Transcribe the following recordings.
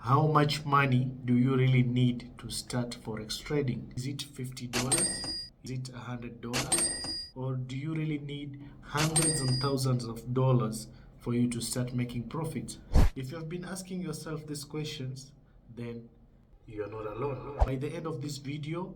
How much money do you really need to start Forex trading? Is it $50? Is it $100? Or do you really need hundreds and thousands of dollars for you to start making profits? If you have been asking yourself these questions, then you are not alone. By the end of this video,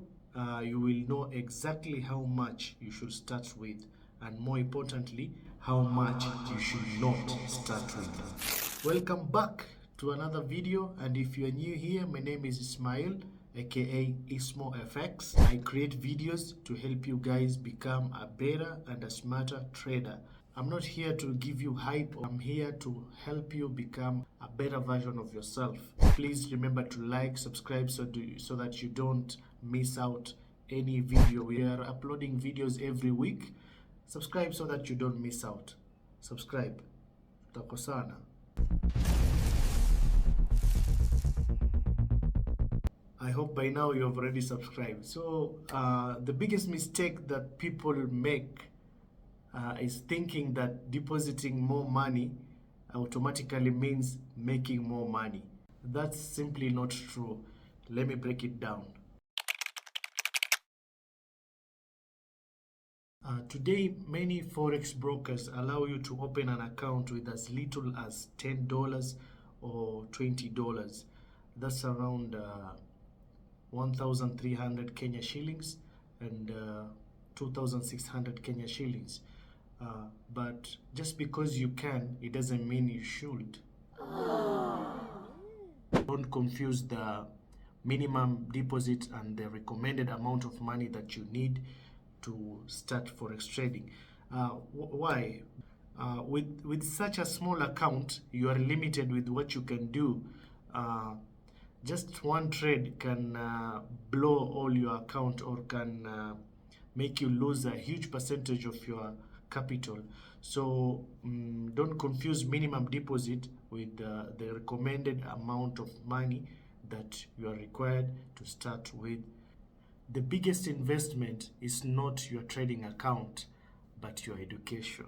you will know exactly how much you should start with, and more importantly, how much you should not start with. Welcome back to another video, and if you are new here, my name is Ismail, aka Ismo FX. I create videos to help you guys become a better and a smarter trader. I'm not here to give you hype. I'm here to help you become a better version of yourself. Please remember to like, subscribe so that you don't miss out any video. We are uploading videos every week. Subscribe so that you don't miss out. Subscribe. Takosana. I hope by now you have already subscribed. So the biggest mistake that people make is thinking that depositing more money automatically means making more money. That's simply not true. Let me break it down. Today, many Forex brokers allow you to open an account with as little as $10 or $20. That's around 1,300 Kenya shillings and 2,600 Kenya shillings. But just because you can, it doesn't mean you should. Don't confuse the minimum deposit and the recommended amount of money that you need to start Forex trading. Why? With such a small account, you are limited with what you can do. Just one trade can blow all your account, or can make you lose a huge percentage of your capital. So don't confuse minimum deposit with the recommended amount of money that you are required to start with. The biggest investment is not your trading account, but your education.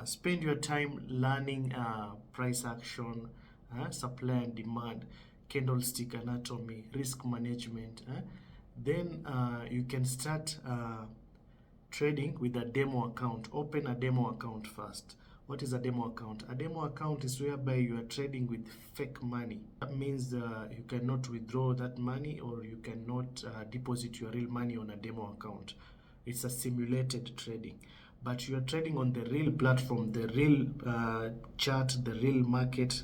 Spend your time learning price action, supply and demand, candlestick anatomy, risk management. Then you can start trading with a demo account. Open a demo account first. What is a demo account? A demo account is whereby you are trading with fake money. That means you cannot withdraw that money, or you cannot deposit your real money on a demo account. It's a simulated trading. But you are trading on the real platform, the real chart, the real market.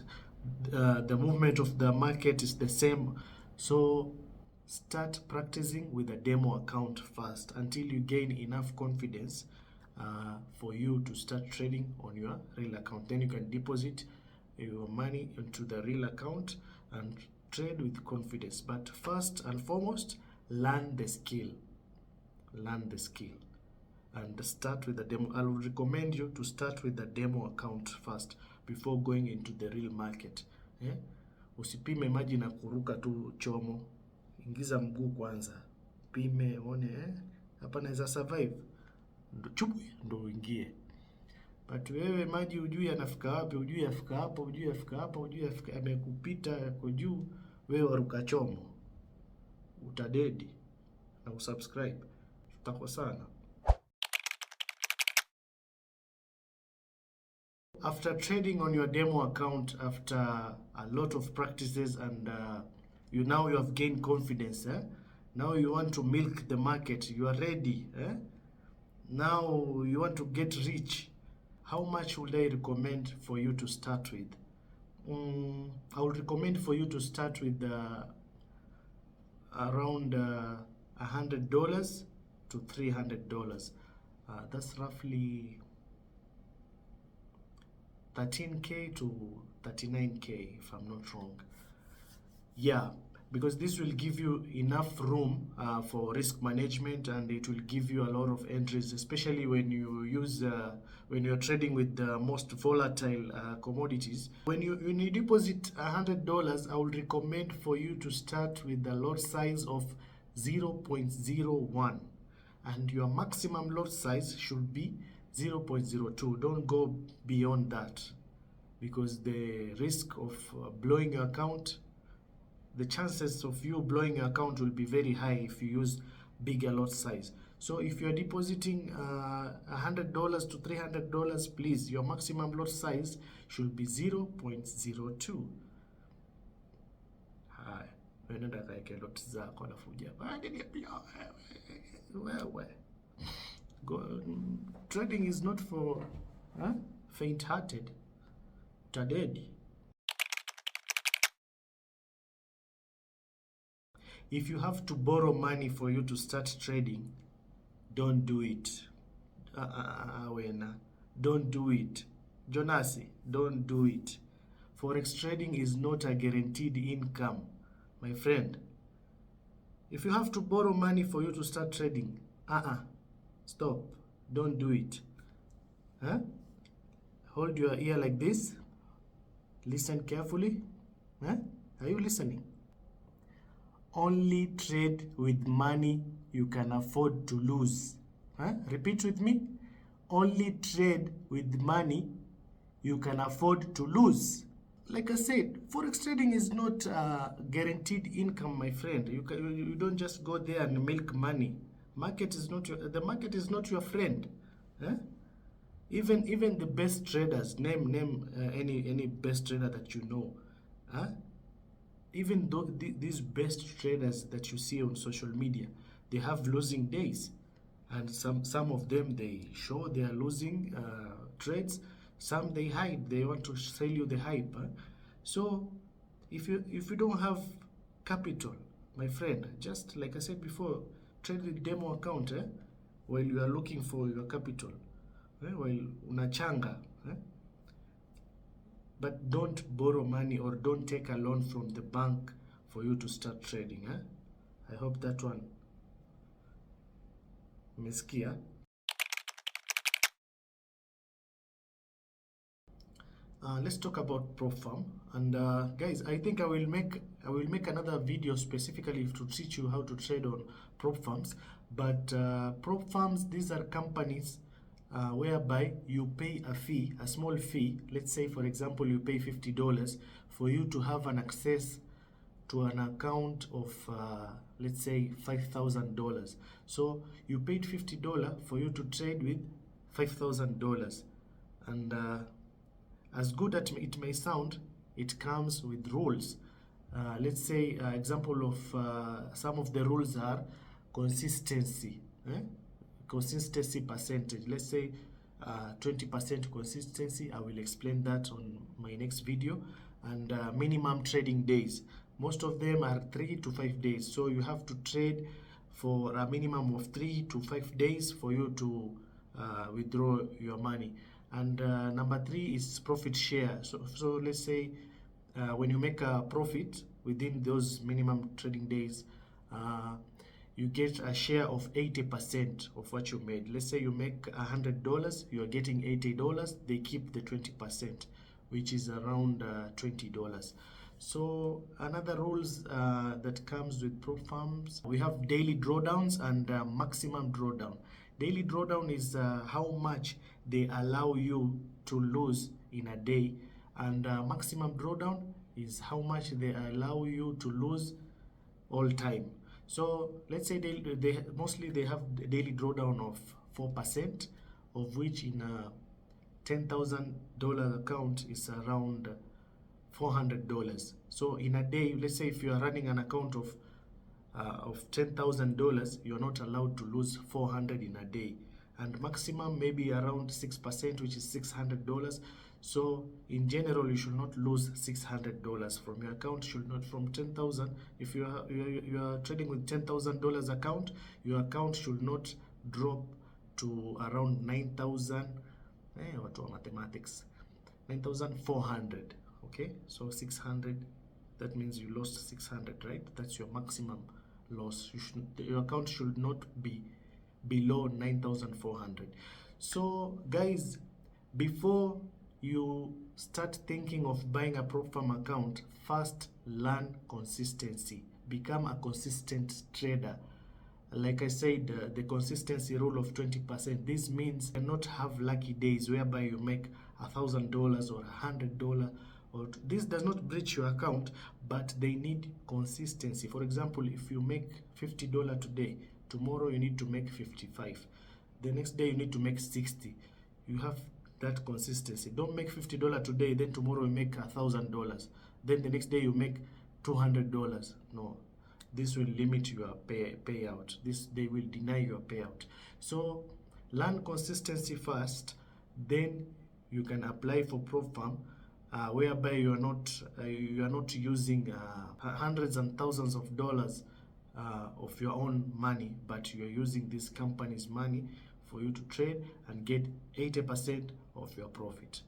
The movement of the market is the same. So start practicing with a demo account first until you gain enough confidence for you to start trading on your real account. Then you can deposit your money into the real account and trade with confidence. But first and foremost, learn the skill. Learn the skill and start with the demo. I would recommend you to start with the demo account first before going into the real market. Usipime maji na kuruka tu chomo. Ingiza mguu kwanza. Pime one hapa naweza survive. Ndo chubu ndo uingie. But wewe maji hujui yanafika wapi, hujui yafika hapo, hujui yafika hapo, hujui yafika yamekupita yako juu, wewe waruka chomo. Utadedi na usubscribe. Tutakosana. After trading on your demo account, after a lot of practices, and you have gained confidence, now you want to milk the market, you are ready, now you want to get rich. How much would I recommend for you to start with? I would recommend for you to start with around $100 to $300. That's roughly 13K to 39K, if I'm not wrong. Yeah, because this will give you enough room for risk management, and it will give you a lot of entries, especially when you use when you're trading with the most volatile commodities. When you deposit $100, I would recommend for you to start with the lot size of 0.01, and your maximum lot size should be 0.02. Don't go beyond that, because the risk of blowing your account, the chances of you blowing your account will be very high if you use bigger lot size. So if you're depositing $100 to $300, please, your maximum lot size should be 0.02. Haya, nenda kaeke lot zako alafu wewe. Trading is not for faint-hearted. Tadedi. If you have to borrow money for you to start trading, don't do it. Don't do it. Jonasi, don't do it. Forex trading is not a guaranteed income, my friend. If you have to borrow money for you to start trading, stop. Don't do it. Hold your ear like this. Listen carefully. Are you listening? Only trade with money you can afford to lose. Repeat with me. Only trade with money you can afford to lose. Like I said, Forex trading is not guaranteed income, my friend. You don't just go there and milk money. The market is not your friend. Even the best traders, name any best trader that you know. Even though these best traders that you see on social media, they have losing days, and some of them, they show they are losing trades. Some they hide, they want to sell you the hype. So if you don't have capital, my friend, just like I said before, trade with demo account while you are looking for your capital, while unachanga. But don't borrow money or don't take a loan from the bank for you to start trading. I hope that one umesikia. Let's talk about prop farm. And guys, I think I will make another video specifically to teach you how to trade on prop farms. But prop farms, these are companies whereby you pay a fee, a small fee. Let's say, for example, you pay $50 for you to have an access to an account of let's say $5,000. So you paid $50 for you to trade with $5,000, and as good as it may sound, it comes with rules. Let's say example of some of the rules are consistency. Consistency percentage. Let's say 20% consistency. I will explain that on my next video. And minimum trading days. Most of them are 3 to 5 days. So you have to trade for a minimum of 3 to 5 days for you to withdraw your money. And number 3 is profit share. So let's say when you make a profit within those minimum trading days, you get a share of 80% of what you made. Let's say you make $100, you are getting $80. They keep the 20%, which is around $20. So another rules that comes with prop farms, we have daily drawdowns and maximum drawdown. Daily drawdown is how much they allow you to lose in a day, and maximum drawdown is how much they allow you to lose all time. So let's say they mostly they have daily drawdown of 4%, of which in a $10,000 account is around $400. So in a day, let's say if you are running an account of $10,000, you're not allowed to lose 400 in a day, and maximum maybe around 6%, which is $600. So in general, you should not lose $600 from your account. Should not, from 10,000. If you are trading with $10,000 account, your account should not drop to around 9,000. What are mathematics? 9,400. Okay, so 600. That means you lost 600, right? That's your maximum loss. Your account should not be below 9,400. So guys, before you start thinking of buying a prop farm account, first learn consistency. Become a consistent trader. Like I said, the consistency rule of 20%. This means you cannot have lucky days whereby you make $1,000 or $100, or this does not breach your account, but they need consistency. For example, if you make $50 today, tomorrow you need to make 55. The next day you need to make 60. You have that consistency. Don't make $50 today, then tomorrow you make $1,000. Then the next day you make $200. No, this will limit your payout. They will deny your payout. So learn consistency first, then you can apply for prop farm, whereby you are not using hundreds and thousands of dollars of your own money, but you are using this company's money for you to trade and get 80% of your profit.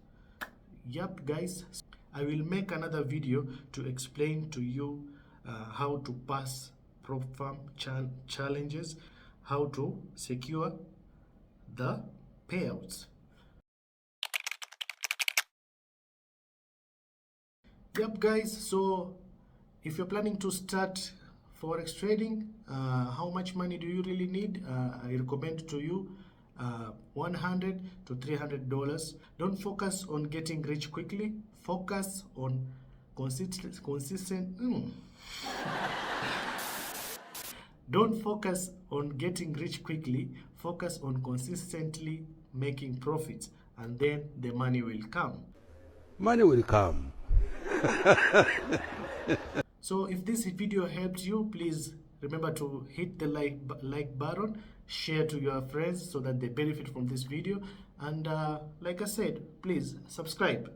Yep, guys, I will make another video to explain to you how to pass prop farm challenges, how to secure the payouts. Yep, guys, so if you're planning to start forex trading, how much money do you really need? I recommend to you $100 to $300. Don't focus on getting rich quickly. Focus on consistent. Don't focus on getting rich quickly. Focus on consistently making profits, and then the money will come. Money will come. So if this video helped you, please remember to hit the like button, share to your friends so that they benefit from this video, and like I said, please subscribe.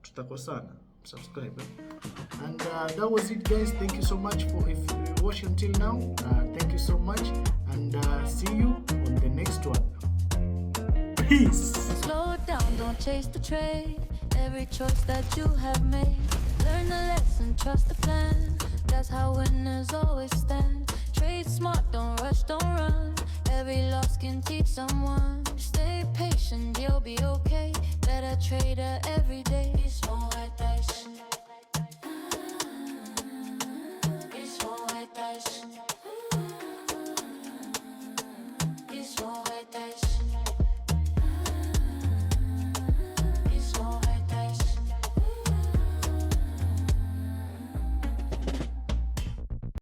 Tutakosana. Subscribe. And that was it, guys. Thank you so much for if you watched until now. Thank you so much, and see you on the next one. Peace. Slow down, don't chase the trade. Every choice that you have made, learn the lesson, trust the plan. That's how winners always stand. Trade smart, don't rush, don't run. Every loss can teach someone. Stay patient, you'll be okay. Better trader every day. Ismo.